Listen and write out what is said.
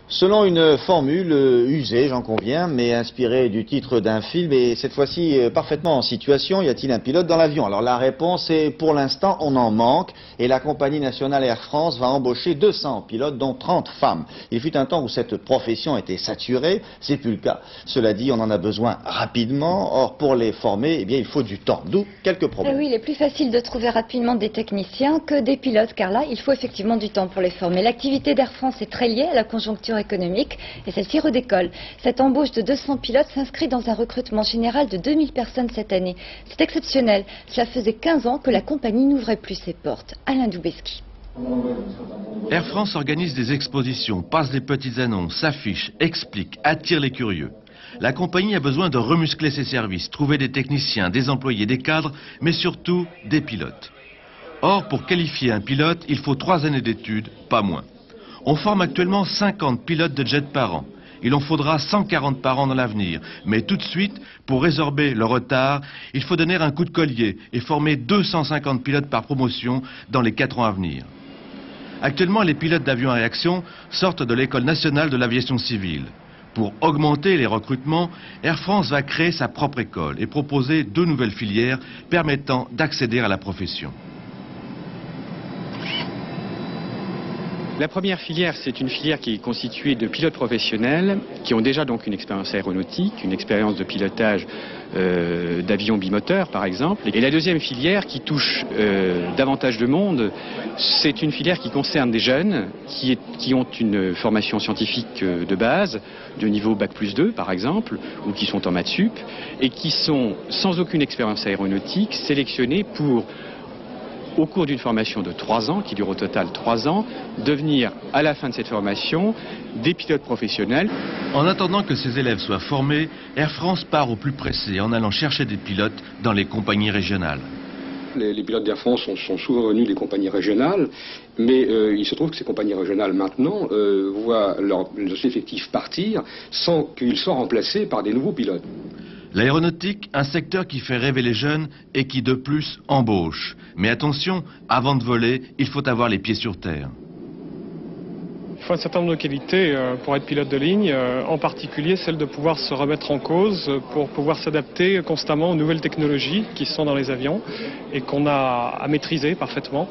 Selon une formule usée, j'en conviens, mais inspirée du titre d'un film, et cette fois-ci parfaitement en situation, y a-t-il un pilote dans l'avion? Alors la réponse est, pour l'instant, on en manque, et la compagnie nationale Air France va embaucher 200 pilotes, dont 30 femmes. Il fut un temps où cette profession était saturée, c'est plus le cas. Cela dit, on en a besoin rapidement, or pour les former, eh bien, il faut du temps, d'où quelques problèmes. Oui, il est plus facile de trouver rapidement des techniciens que des pilotes, car là, il faut effectivement du temps pour les former. L'activité d'Air France est très liée à la conjoncture économique et celle-ci redécolle. Cette embauche de 200 pilotes s'inscrit dans un recrutement général de 2000 personnes cette année. C'est exceptionnel. Cela faisait 15 ans que la compagnie n'ouvrait plus ses portes. Alain Doubeski. Air France organise des expositions, passe des petites annonces, s'affiche, explique, attire les curieux. La compagnie a besoin de remuscler ses services, trouver des techniciens, des employés, des cadres, mais surtout des pilotes. Or, pour qualifier un pilote, il faut 3 années d'études, pas moins. On forme actuellement 50 pilotes de jet par an. Il en faudra 140 par an dans l'avenir. Mais tout de suite, pour résorber le retard, il faut donner un coup de collier et former 250 pilotes par promotion dans les 4 ans à venir. Actuellement, les pilotes d'avions à réaction sortent de l'École nationale de l'aviation civile. Pour augmenter les recrutements, Air France va créer sa propre école et proposer 2 nouvelles filières permettant d'accéder à la profession. La première filière, c'est une filière qui est constituée de pilotes professionnels qui ont déjà donc une expérience aéronautique, une expérience de pilotage d'avions bimoteurs par exemple. Et la deuxième filière qui touche davantage de monde, c'est une filière qui concerne des jeunes qui ont une formation scientifique de base, de niveau Bac+2 par exemple, ou qui sont en maths sup, et qui sont sans aucune expérience aéronautique sélectionnés pour, au cours d'une formation de 3 ans, qui dure au total 3 ans, devenir à la fin de cette formation des pilotes professionnels. En attendant que ces élèves soient formés, Air France part au plus pressé en allant chercher des pilotes dans les compagnies régionales. Les pilotes d'Air France sont souvent venus des compagnies régionales, mais il se trouve que ces compagnies régionales maintenant voient leurs effectifs partir sans qu'ils soient remplacés par des nouveaux pilotes. L'aéronautique, un secteur qui fait rêver les jeunes et qui de plus embauche. Mais attention, avant de voler, il faut avoir les pieds sur terre. Il faut un certain nombre de qualités pour être pilote de ligne, en particulier celle de pouvoir se remettre en cause pour pouvoir s'adapter constamment aux nouvelles technologies qui sont dans les avions et qu'on a à maîtriser parfaitement.